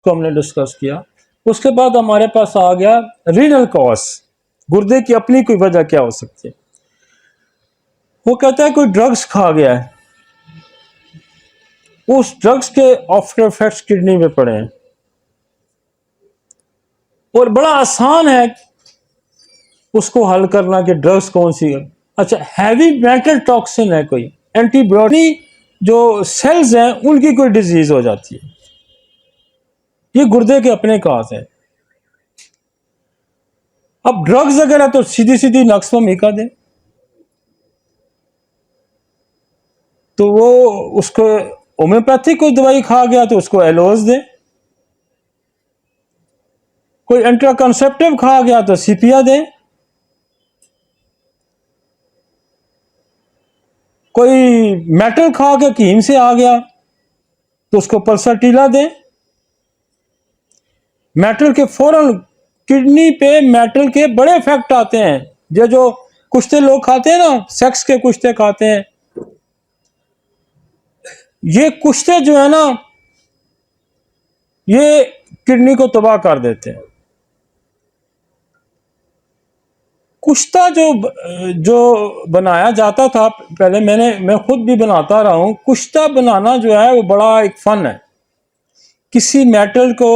को हमने डिस्कस किया। उसके बाद हमारे पास आ गया रीनल कॉज, गुर्दे की अपनी कोई वजह क्या हो सकती है। वो कहता है कोई ड्रग्स खा गया है, उस ड्रग्स के आफ्टर इफेक्ट्स किडनी में पड़े हैं, और बड़ा आसान है उसको हल करना कि ड्रग्स कौन सी है। अच्छा, हैवी मेटल टॉक्सिन है, कोई एंटीबायोटिक जो सेल्स हैं उनकी कोई डिजीज हो जाती है, ये गुर्दे के अपने काज है। अब ड्रग्स अगर है तो सीधी सीधी नक्स में मिका दे, तो वो उसको होम्योपैथिक कोई दवाई खा गया तो उसको एलोज दे, कोई एंट्राकॉन्सेप्टिव खा गया तो सीपिया दे, कोई मेटल खा के कीम से आ गया तो उसको पल्साटीला दे। मेटल के फौरन किडनी पे मेटल के बड़े इफेक्ट आते हैं। ये जो कुश्ते लोग खाते हैं ना, सेक्स के कुश्ते खाते हैं, ये कुश्ते जो है ना ये किडनी को तबाह कर देते हैं। कुश्ता जो बनाया जाता था पहले, मैं खुद भी बनाता रहा हूं। कुश्ता बनाना जो है वो बड़ा एक फन है। किसी मेटल को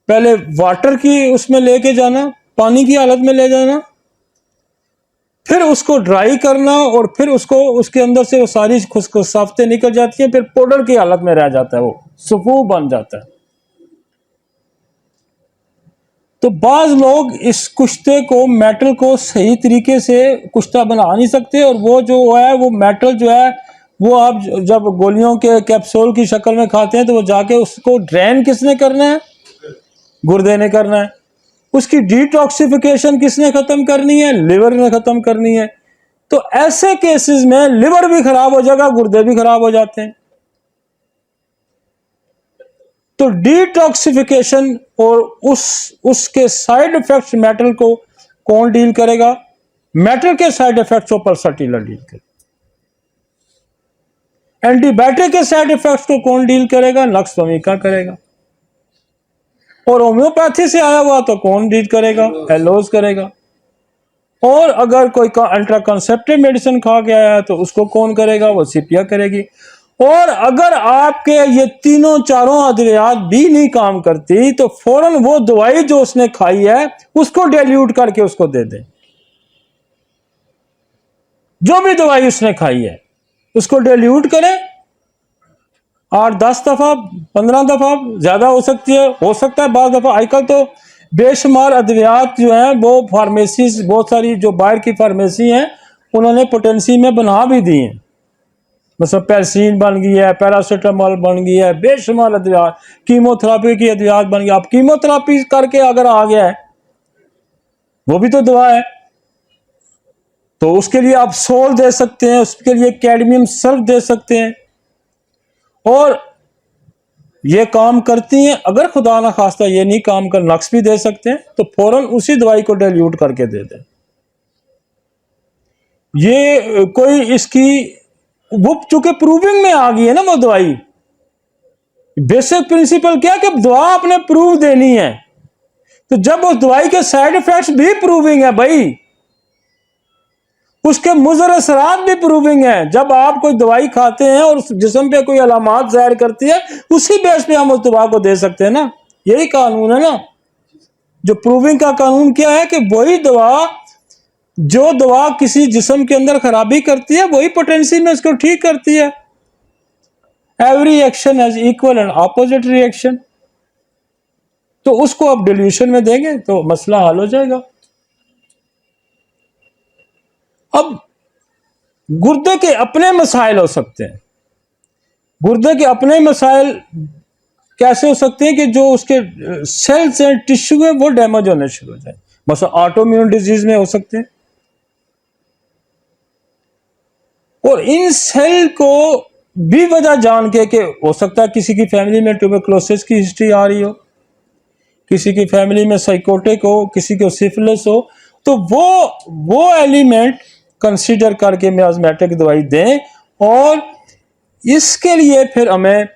पहले वाटर की उसमें लेके जाना, पानी की हालत में ले जाना, फिर उसको ड्राई करना, और फिर उसको उसके अंदर से वो सारी खुशखुशाफतें निकल जाती हैं, फिर पाउडर की हालत में रह जाता है, वो सुफू बन जाता है। तो बाज लोग इस कुश्ते को, मेटल को सही तरीके से कुश्ता बना नहीं सकते, और वो जो है वो मेटल जो है वो आप जब गोलियों के कैप्सूल की शक्ल में खाते हैं तो वो जाके उसको ड्रेन किसने करना है? गुर्दे ने करना है। उसकी डिटॉक्सिफिकेशन किसने खत्म करनी है? लिवर ने खत्म करनी है। तो ऐसे केसेस में लिवर भी खराब हो जाएगा, गुर्दे भी खराब हो जाते हैं। तो डिटॉक्सिफिकेशन और उसके साइड इफेक्ट्स मेटल को कौन डील करेगा? मेटल के साइड इफेक्ट्स को पल्साटीला डील करेगा। एंटीबायोटिक के साइड इफेक्ट्स को कौन डील करेगा? नक्स वमिका करेगा। और होम्योपैथी से आया हुआ तो कौन डील करेगा? एलोज करेगा। और अगर कोई इंट्राकॉन्सेप्टिव मेडिसिन खा के आया है तो उसको कौन करेगा? वो सीपिया करेगी। और अगर आपके ये तीनों चारों अद्वियात भी नहीं काम करती तो फौरन वो दवाई जो उसने खाई है उसको डाइल्यूट करके उसको दे दें। जो भी दवाई उसने खाई है उसको डाइल्यूट करें, 8-10 दफा, 15 दफा, ज्यादा हो सकती है, हो सकता है 12 दफा। आजकल तो बेशुमार अद्वियात जो है वो फार्मेसी, बहुत सारी जो बाहर की फार्मेसी हैं उन्होंने पोटेंसी में बना भी दी है। मतलब पेरसीन बन गई है, पैरासीटामोल बन गई है, बेशुमार अद्वियात, कीमोथेरापी की अद्वियात बन गई। आप कीमोथेरापी करके अगर आ गया है वो भी तो दवा है, तो उसके लिए आप सोल दे सकते हैं, उसके लिए कैडमियम सल्फ दे सकते हैं, और ये काम करती हैं। अगर खुदा ना खास्ता ये नहीं काम कर, नक्स भी दे सकते हैं, तो फौरन उसी दवाई को डाइल्यूट करके दे दें। ये कोई इसकी वो चूंकि प्रूविंग में आ गई है ना वो दवाई, बेसिक प्रिंसिपल क्या कि दवा आपने प्रूव देनी है। तो जब उस दवाई के साइड इफेक्ट्स भी प्रूविंग है भाई, उसके मुज़र असरात भी प्रूविंग है। जब आप कोई दवाई खाते हैं और उस जिस्म पे कोई अलामात जाहिर करती है, उसी बेस पे हम उस दवा को दे सकते हैं ना। यही कानून है ना। जो प्रूविंग का कानून क्या है कि वही दवा, जो दवा किसी जिस्म के अंदर खराबी करती है वही पोटेंसी में उसको ठीक करती है। Every action has equal and opposite reaction. तो उसको आप डिल्यूशन में देंगे तो मसला हल हो जाएगा। अब गुर्दे के अपने मसाइल हो सकते हैं। गुर्दे के अपने मसाइल कैसे हो सकते हैं कि जो उसके सेल्स हैं, टिश्यू है, वो डैमेज होने शुरू हो जाए। मतलब ऑटोइम्यून डिजीज में हो सकते हैं। और इन सेल को भी वजह जान के कि हो सकता है किसी की फैमिली में ट्यूबरकुलोसिस की हिस्ट्री आ रही हो, किसी की फैमिली में साइकोटिक हो, किसी को सिफिलिस हो, तो वो एलिमेंट कंसीडर करके मियाज़मेटिक दवाई दें। और इसके लिए फिर हमें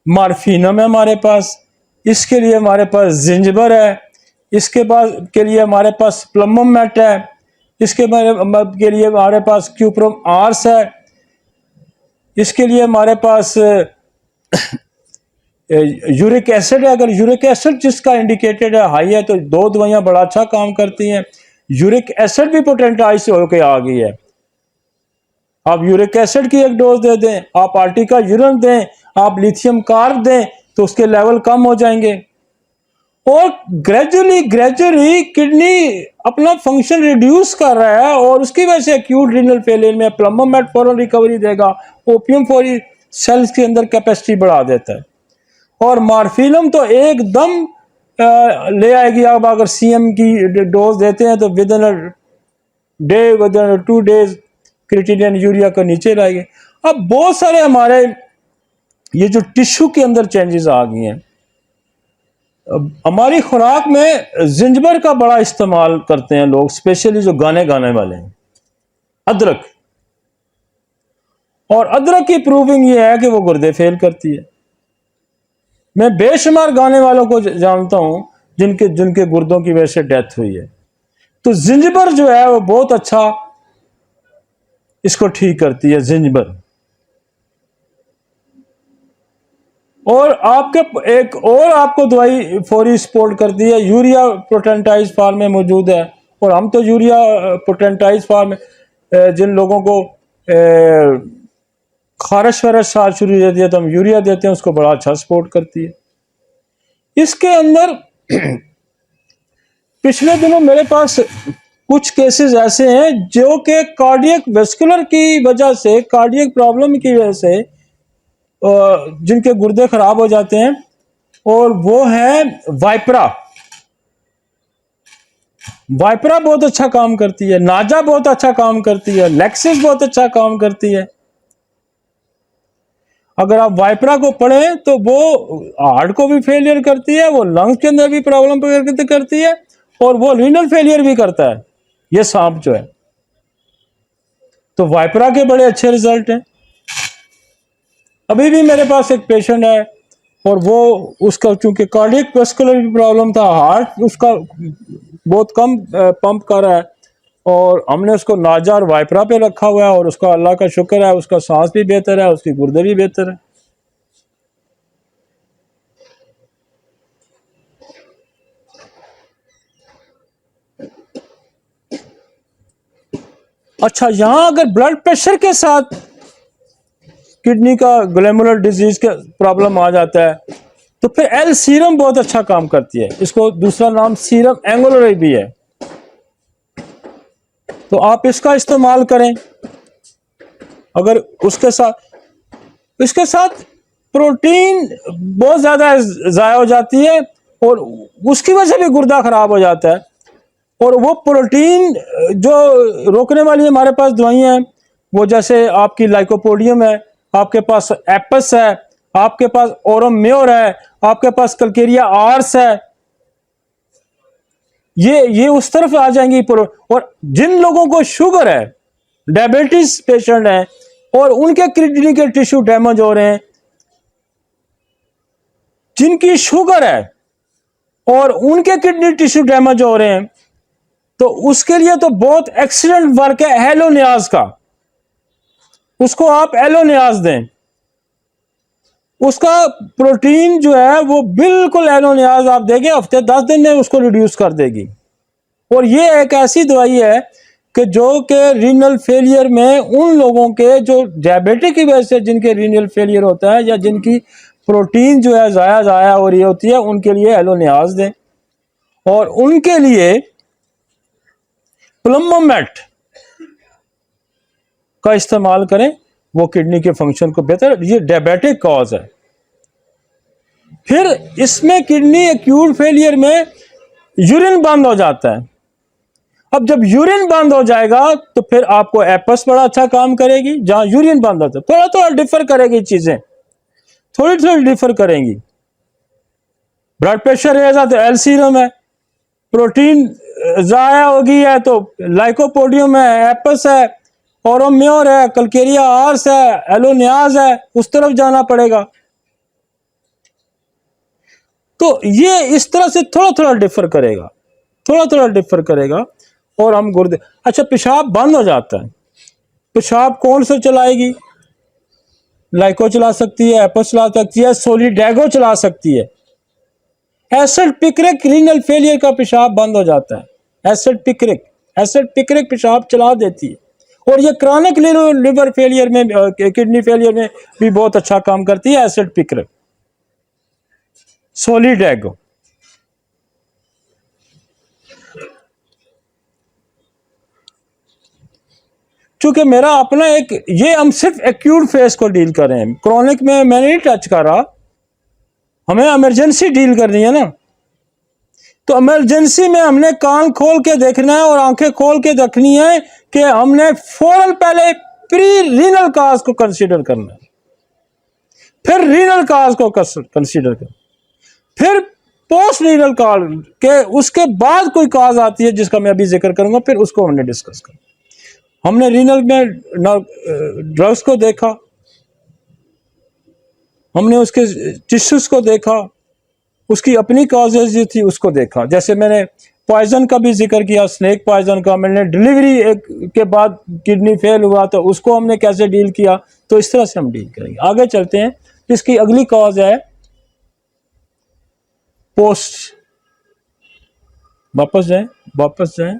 मॉर्फिनम है हमारे पास, इसके लिए हमारे पास जिंजबर है, इसके बाद के लिए हमारे पास प्लम्बम मेट है, इसके के लिए हमारे पास क्यूप्रम आर्स है, इसके लिए हमारे पास यूरिक एसिड है। अगर यूरिक एसिड जिसका इंडिकेटेड है हाई है तो दो दवाइयां बड़ा अच्छा काम करती हैं। यूरिक एसिड भी पोटेंटाइज होकर आ गई है। आप यूरिक एसिड की एक डोज दे दें, आप आर्टिका यूरिन दें, आप लिथियम कार्ब दें तो उसके लेवल कम हो जाएंगे। और ग्रेजुअली किडनी अपना फंक्शन रिड्यूस कर रहा है और उसकी वजह से एक्यूट रीनल फेलियर में प्लम्बम मेट फौरन रिकवरी देगा, ओपियम फौरी सेल्स के अंदर कैपेसिटी बढ़ा देता है। और मार्फिलम तो एकदम ले आएगी। आप अगर सीएम की डोज देते हैं तो with in day, with in 2 days creatinine urea को नीचे लाएंगे। अब बहुत सारे हमारे ये जो टिश्यू के अंदर चेंजेस आ गई हैं। हमारी खुराक में जिंजबर का बड़ा इस्तेमाल करते हैं लोग, स्पेशली जो गाने वाले हैं। अदरक, और अदरक की प्रूविंग ये है कि वो गुर्दे फेल करती है। मैं बेशुमार गाने वालों को जानता हूं जिनके गुर्दों की वजह से डेथ हुई है। तो जिंजबर जो है वो बहुत अच्छा इसको ठीक करती है, जिंजबर। और आपके एक और आपको दवाई फौरी सपोर्ट करती है, यूरिया पोटेंटाइज फार्म में मौजूद है। और हम तो यूरिया पोटेंटाइज फार्म जिन लोगों को खारिश वारिश शुरू हो जाती है तो हम यूरिया देते हैं, उसको बड़ा अच्छा सपोर्ट करती है। इसके अंदर पिछले दिनों मेरे पास कुछ केसेस ऐसे हैं जो कि कार्डियक वेस्कुलर की वजह से, कार्डियक प्रॉब्लम की वजह से जिनके गुर्दे खराब हो जाते हैं, और वो है वाइपरा। वाइपरा बहुत अच्छा काम करती है, नाजा बहुत अच्छा काम करती है, लेक्सिस बहुत अच्छा काम करती है। अगर आप वाइपरा को पढ़ें तो वो हार्ट को भी फेलियर करती है, वो लंग्स के अंदर भी प्रॉब्लम करती है, और वो रीनल फेलियर भी करता है, ये सांप जो है। तो वाइपरा के बड़े अच्छे रिजल्ट हैं। अभी भी मेरे पास एक पेशेंट है और वो उसका चूंकि कार्डियक वेस्कुलर प्रॉब्लम था, हार्ट उसका बहुत कम पंप कर रहा है, और हमने उसको नाजा और वाइपरा पे रखा हुआ है, और उसका अल्लाह का शुक्र है उसका सांस भी बेहतर है, उसकी गुर्दे भी बेहतर है। अच्छा, यहां अगर ब्लड प्रेशर के साथ किडनी का ग्लैमुलर डिजीज का प्रॉब्लम आ जाता है तो फिर एल सीरम बहुत अच्छा काम करती है। इसको दूसरा नाम सीरम एंगुलर भी है, तो आप इसका इस्तेमाल करें। अगर इसके साथ प्रोटीन बहुत ज्यादा जाया हो जाती है और उसकी वजह से भी गुर्दा खराब हो जाता है। और वो प्रोटीन जो रोकने वाली हमारे पास दवाइयां हैं, वो जैसे आपकी लाइकोपोडियम है, आपके पास एपस है, आपके पास ओरम म्योर है, आपके पास कल्केरिया आर्स है, ये उस तरफ आ जाएंगी। और जिन लोगों को शुगर है, डायबिटीज पेशेंट है और उनके किडनी के टिश्यू डैमेज हो रहे हैं, जिनकी शुगर है और उनके किडनी टिश्यू डैमेज हो रहे हैं, तो उसके लिए तो बहुत एक्सीलेंट वर्क है हेलोनियाज का। उसको आप एलोनियाज दें, उसका प्रोटीन जो है वो बिल्कुल एलोनियाज आप देंगे, हफ्ते 10 दिन में उसको रिड्यूस कर देगी। और ये एक ऐसी दवाई है कि जो कि रीनल फेलियर में उन लोगों के जो डायबिटिक की वजह से जिनके रीनल फेलियर होता है या जिनकी प्रोटीन जो है जाया हो रही होती है, उनके लिए एलोनियाज दें। और उनके लिए प्लम्बोमेट का इस्तेमाल करें, वो किडनी के फंक्शन को बेहतर, ये डायबिटिक कॉज है। फिर इसमें किडनी एक्यूट फेलियर में यूरिन बंद हो जाता है। अब जब यूरिन बंद हो जाएगा तो फिर आपको एपस बड़ा अच्छा काम करेगी। जहां यूरिन बंद होता है थोड़ा थोड़ा डिफर करेगी, चीजें थोड़ी थोड़ी डिफर करेंगी। ब्लड प्रेशर है तो एल सीरम है, प्रोटीन जाया होगी है तो लाइकोपोडियम है, एपस है, ओरोम्योर है, कल्केरिया आर्स है, एलोनियाज है, उस तरफ जाना पड़ेगा। तो ये इस तरह से थोड़ा थोड़ा डिफर करेगा, थोड़ा थोड़ा डिफर करेगा। और हम गुर्दे, अच्छा पेशाब बंद हो जाता है, पेशाब कौन सा चलाएगी? लाइको चला सकती है, एपो चला सकती है, सोलिडैगो चला सकती है। एसिड पिक्रिक रीनल फेलियर का पेशाब बंद हो जाता है। एसिड पिक्रिक पेशाब चला देती है। और ये क्रॉनिक लिवर फेलियर में, किडनी फेलियर में भी बहुत अच्छा काम करती है एसिड पिक्रिक, सोलिडैगो। चूंकि मेरा अपना एक, ये हम सिर्फ एक्यूट फेज को डील कर रहे हैं, क्रॉनिक में मैंने नहीं टच करा, हमें इमरजेंसी डील करनी है ना। तो इमरजेंसी में हमने कान खोल के देखना है और आंखें खोल के देखनी है कि हमने फौरन पहले प्री रीनल काज को कंसीडर करना है, फिर रीनल काज को कंसीडर करना, फिर पोस्ट रीनल काज के उसके बाद कोई काज आती है जिसका मैं अभी जिक्र करूंगा, फिर उसको हमने डिस्कस करना। हमने रीनल में ड्रग्स को देखा, हमने उसके टिश्यूज को देखा, उसकी अपनी कॉजेज जो थी उसको देखा। जैसे मैंने पॉइजन का भी जिक्र किया, स्नेक पॉइजन का, मैंने डिलीवरी के बाद किडनी फेल हुआ तो उसको हमने कैसे डील किया। तो इस तरह से हम डील करेंगे। आगे चलते हैं। इसकी अगली कॉज है पोस्ट, वापस जाएं।